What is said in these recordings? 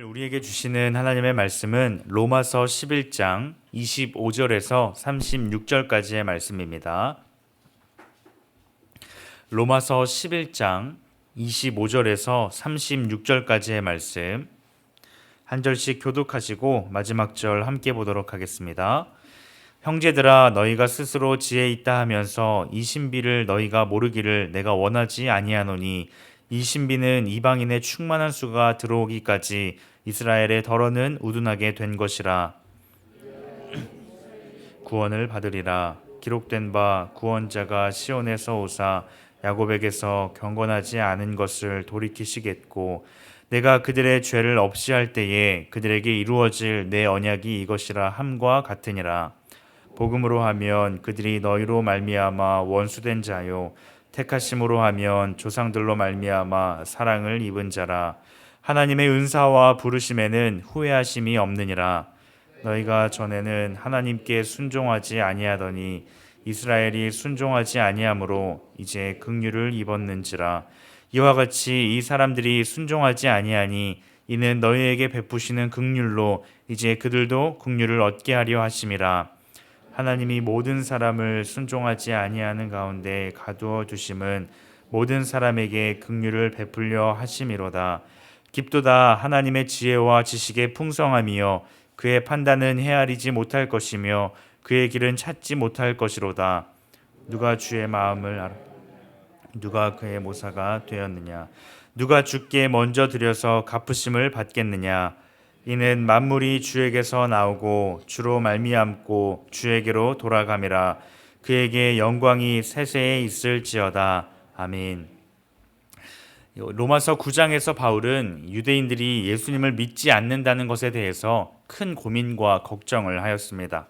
우리에게 주시는 하나님의 말씀은 로마서 11장 25절에서 36절까지의 말씀입니다. 로마서 11장 25절에서 36절까지의 말씀 한 절씩 교독하시고 마지막 절 함께 보도록 하겠습니다. 형제들아, 너희가 스스로 지혜 있다 하면서 이 신비를 너희가 모르기를 내가 원하지 아니하노니, 이 신비는 이방인의 충만한 수가 들어오기까지 이스라엘의 덜어는 우둔하게 된 것이라. 구원을 받으리라. 기록된 바 구원자가 시온에서 오사 야곱에게서 경건하지 않은 것을 돌이키시겠고, 내가 그들의 죄를 없이 할 때에 그들에게 이루어질 내 언약이 이것이라 함과 같으니라. 복음으로 하면 그들이 너희로 말미암아 원수된 자요, 택하심으로 하면 조상들로 말미암아 사랑을 입은 자라. 하나님의 은사와 부르심에는 후회하심이 없느니라. 너희가 전에는 하나님께 순종하지 아니하더니 이스라엘이 순종하지 아니하므로 이제 긍휼을 입었는지라. 이와 같이 이 사람들이 순종하지 아니하니 이는 너희에게 베푸시는 긍휼로 이제 그들도 긍휼을 얻게 하려 하심이라. 하나님이 모든 사람을 순종하지 아니하는 가운데 가두어 두심은 모든 사람에게 긍휼을 베풀려 하심이로다. 깊도다 하나님의 지혜와 지식의 풍성함이여 그의 판단은 헤아리지 못할 것이며 그의 길은 찾지 못할 것이로다. 누가 주의 마음을 알아? 누가 그의 모사가 되었느냐? 누가 주께 먼저 드려서 갚으심을 받겠느냐? 이는 만물이 주에게서 나오고 주로 말미암고 주에게로 돌아감이라. 그에게 영광이 세세에 있을지어다. 아멘. 로마서 9장에서 바울은 유대인들이 예수님을 믿지 않는다는 것에 대해서 큰 고민과 걱정을 하였습니다.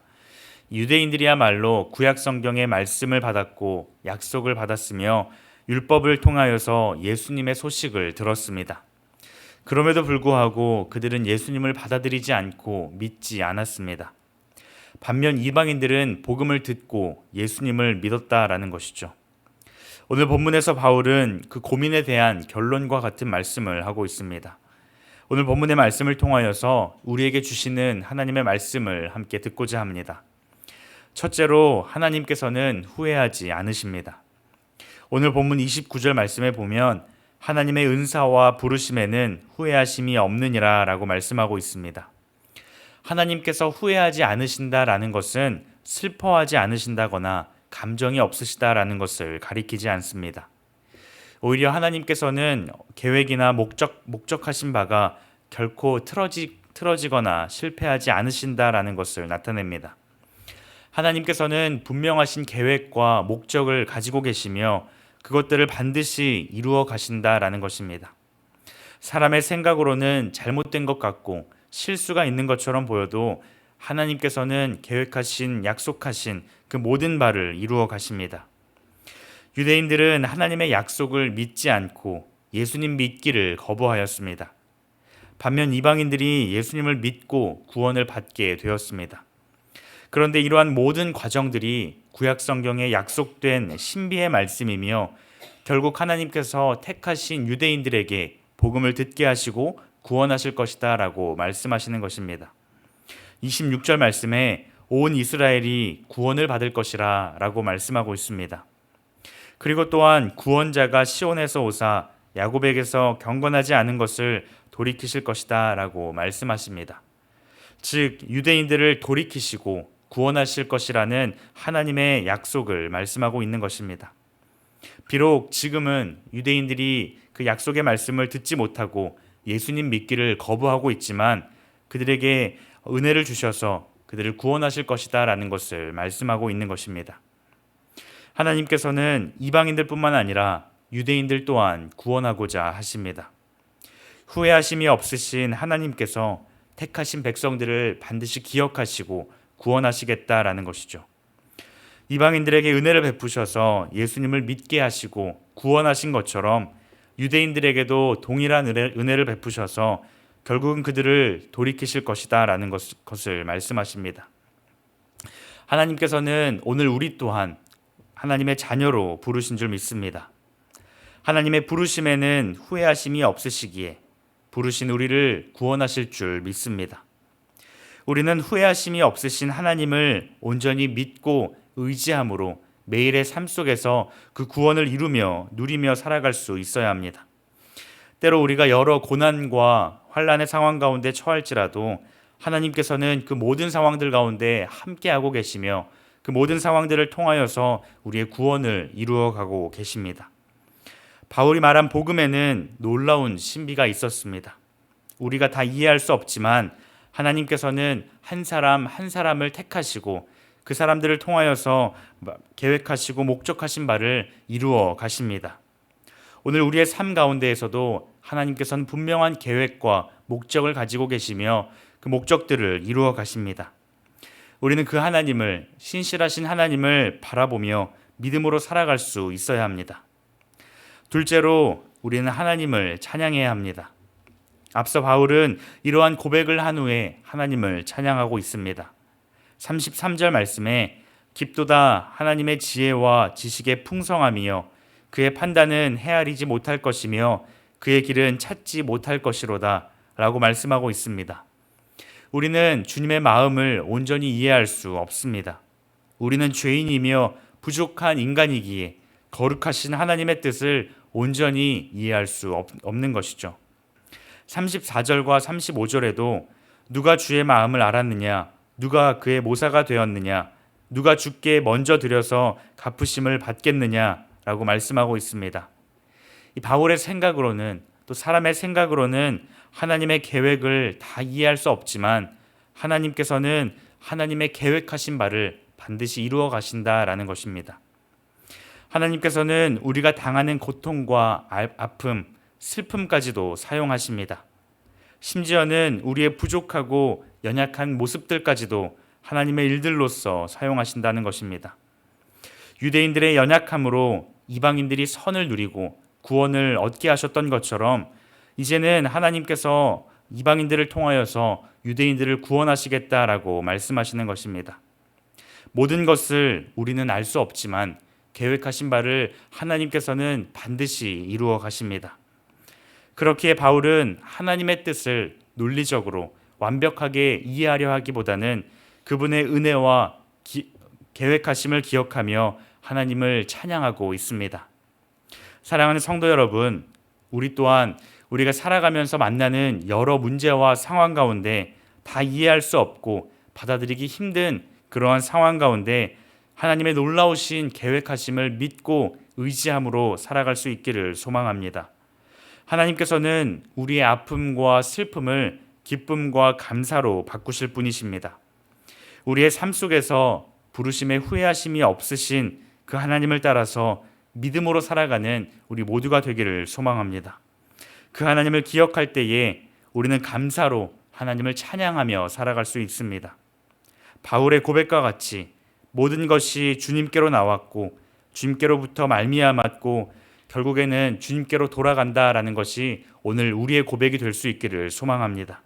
유대인들이야말로 구약 성경의 말씀을 받았고 약속을 받았으며 율법을 통하여서 예수님의 소식을 들었습니다. 그럼에도 불구하고 그들은 예수님을 받아들이지 않고 믿지 않았습니다. 반면 이방인들은 복음을 듣고 예수님을 믿었다라는 것이죠. 오늘 본문에서 바울은 그 고민에 대한 결론과 같은 말씀을 하고 있습니다. 오늘 본문의 말씀을 통하여서 우리에게 주시는 하나님의 말씀을 함께 듣고자 합니다. 첫째로 하나님께서는 후회하지 않으십니다. 오늘 본문 29절 말씀에 보면 하나님의 은사와 부르심에는 후회하심이 없느니라 라고 말씀하고 있습니다. 하나님께서 후회하지 않으신다라는 것은 슬퍼하지 않으신다거나 감정이 없으시다라는 것을 가리키지 않습니다. 오히려 하나님께서는 계획이나 목적하신 바가 결코 틀어지거나 실패하지 않으신다라는 것을 나타냅니다. 하나님께서는 분명하신 계획과 목적을 가지고 계시며 그것들을 반드시 이루어 가신다라는 것입니다. 사람의 생각으로는 잘못된 것 같고 실수가 있는 것처럼 보여도 하나님께서는 계획하신, 약속하신 그 모든 바를 이루어 가십니다. 유대인들은 하나님의 약속을 믿지 않고 예수님 믿기를 거부하였습니다. 반면 이방인들이 예수님을 믿고 구원을 받게 되었습니다. 그런데 이러한 모든 과정들이 구약 성경에 약속된 신비의 말씀이며 결국 하나님께서 택하신 유대인들에게 복음을 듣게 하시고 구원하실 것이다 라고 말씀하시는 것입니다. 26절 말씀에 온 이스라엘이 구원을 받을 것이라 라고 말씀하고 있습니다. 그리고 또한 구원자가 시온에서 오사 야곱에게서 경건하지 않은 것을 돌이키실 것이다 라고 말씀하십니다. 즉 유대인들을 돌이키시고 구원하실 것이라는 하나님의 약속을 말씀하고 있는 것입니다. 비록 지금은 유대인들이 그 약속의 말씀을 듣지 못하고 예수님 믿기를 거부하고 있지만 그들에게 은혜를 주셔서 그들을 구원하실 것이다 라는 것을 말씀하고 있는 것입니다. 하나님께서는 이방인들뿐만 아니라 유대인들 또한 구원하고자 하십니다. 후회하심이 없으신 하나님께서 택하신 백성들을 반드시 기억하시고 구원하시겠다라는 것이죠. 이방인들에게 은혜를 베푸셔서 예수님을 믿게 하시고 구원하신 것처럼 유대인들에게도 동일한 은혜를 베푸셔서 결국은 그들을 돌이키실 것이다 라는 것을 말씀하십니다. 하나님께서는 오늘 우리 또한 하나님의 자녀로 부르신 줄 믿습니다. 하나님의 부르심에는 후회하심이 없으시기에 부르신 우리를 구원하실 줄 믿습니다. 우리는 후회하심이 없으신 하나님을 온전히 믿고 의지함으로 매일의 삶 속에서 그 구원을 이루며 누리며 살아갈 수 있어야 합니다. 때로 우리가 여러 고난과 환난의 상황 가운데 처할지라도 하나님께서는 그 모든 상황들 가운데 함께하고 계시며 그 모든 상황들을 통하여서 우리의 구원을 이루어가고 계십니다. 바울이 말한 복음에는 놀라운 신비가 있었습니다. 우리가 다 이해할 수 없지만 하나님께서는 한 사람 한 사람을 택하시고 그 사람들을 통하여서 계획하시고 목적하신 바를 이루어 가십니다. 오늘 우리의 삶 가운데에서도 하나님께서는 분명한 계획과 목적을 가지고 계시며 그 목적들을 이루어 가십니다. 우리는 그 하나님을, 신실하신 하나님을 바라보며 믿음으로 살아갈 수 있어야 합니다. 둘째로 우리는 하나님을 찬양해야 합니다. 앞서 바울은 이러한 고백을 한 후에 하나님을 찬양하고 있습니다. 33절 말씀에 깊도다 하나님의 지혜와 지식의 풍성함이여 그의 판단은 헤아리지 못할 것이며 그의 길은 찾지 못할 것이로다 라고 말씀하고 있습니다. 우리는 주님의 마음을 온전히 이해할 수 없습니다. 우리는 죄인이며 부족한 인간이기에 거룩하신 하나님의 뜻을 온전히 이해할 수 없는 것이죠. 34절과 35절에도 누가 주의 마음을 알았느냐, 누가 그의 모사가 되었느냐, 누가 주께 먼저 드려서 갚으심을 받겠느냐 라고 말씀하고 있습니다. 이 바울의 생각으로는, 또 사람의 생각으로는 하나님의 계획을 다 이해할 수 없지만 하나님께서는 하나님의 계획하신 바를 반드시 이루어 가신다라는 것입니다. 하나님께서는 우리가 당하는 고통과 아픔, 슬픔까지도 사용하십니다. 심지어는 우리의 부족하고 연약한 모습들까지도 하나님의 일들로서 사용하신다는 것입니다. 유대인들의 연약함으로 이방인들이 선을 누리고 구원을 얻게 하셨던 것처럼 이제는 하나님께서 이방인들을 통하여서 유대인들을 구원하시겠다라고 말씀하시는 것입니다. 모든 것을 우리는 알 수 없지만 계획하신 바를 하나님께서는 반드시 이루어 가십니다. 그렇기에 바울은 하나님의 뜻을 논리적으로 완벽하게 이해하려 하기보다는 그분의 은혜와 계획하심을 기억하며 하나님을 찬양하고 있습니다. 사랑하는 성도 여러분, 우리 또한 우리가 살아가면서 만나는 여러 문제와 상황 가운데 다 이해할 수 없고 받아들이기 힘든 그러한 상황 가운데 하나님의 놀라우신 계획하심을 믿고 의지함으로 살아갈 수 있기를 소망합니다. 하나님께서는 우리의 아픔과 슬픔을 기쁨과 감사로 바꾸실 분이십니다. 우리의 삶 속에서 부르심에 후회하심이 없으신 그 하나님을 따라서 믿음으로 살아가는 우리 모두가 되기를 소망합니다. 그 하나님을 기억할 때에 우리는 감사로 하나님을 찬양하며 살아갈 수 있습니다. 바울의 고백과 같이 모든 것이 주님께로 나왔고 주님께로부터 말미암았고 결국에는 주님께로 돌아간다라는 것이 오늘 우리의 고백이 될 수 있기를 소망합니다.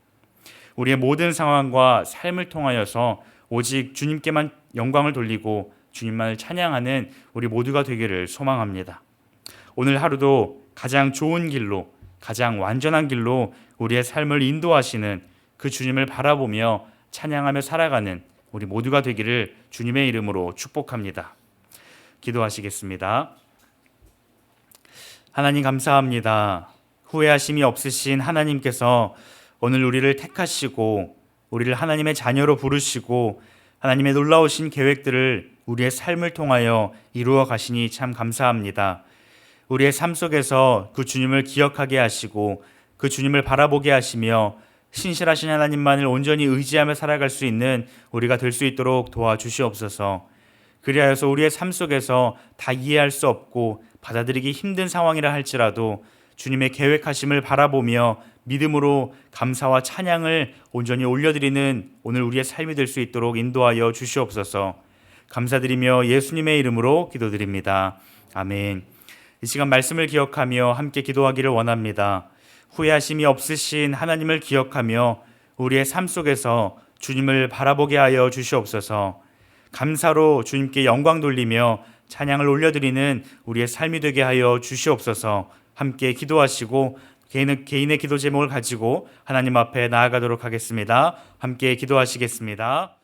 우리의 모든 상황과 삶을 통하여서 오직 주님께만 영광을 돌리고 주님만을 찬양하는 우리 모두가 되기를 소망합니다. 오늘 하루도 가장 좋은 길로, 가장 완전한 길로 우리의 삶을 인도하시는 그 주님을 바라보며 찬양하며 살아가는 우리 모두가 되기를 주님의 이름으로 축복합니다. 기도하시겠습니다. 하나님 감사합니다. 후회하심이 없으신 하나님께서 오늘 우리를 택하시고 우리를 하나님의 자녀로 부르시고 하나님의 놀라우신 계획들을 우리의 삶을 통하여 이루어 가시니 참 감사합니다. 우리의 삶 속에서 그 주님을 기억하게 하시고 그 주님을 바라보게 하시며 신실하신 하나님만을 온전히 의지하며 살아갈 수 있는 우리가 될 수 있도록 도와주시옵소서. 그리하여서 우리의 삶 속에서 다 이해할 수 없고 받아들이기 힘든 상황이라 할지라도 주님의 계획하심을 바라보며 믿음으로 감사와 찬양을 온전히 올려드리는 오늘 우리의 삶이 될 수 있도록 인도하여 주시옵소서. 감사드리며 예수님의 이름으로 기도드립니다. 아멘. 이 시간 말씀을 기억하며 함께 기도하기를 원합니다. 후회하심이 없으신 하나님을 기억하며 우리의 삶 속에서 주님을 바라보게 하여 주시옵소서. 감사로 주님께 영광 돌리며 찬양을 올려드리는 우리의 삶이 되게 하여 주시옵소서. 함께 기도하시고 개인의 기도 제목을 가지고 하나님 앞에 나아가도록 하겠습니다. 함께 기도하시겠습니다.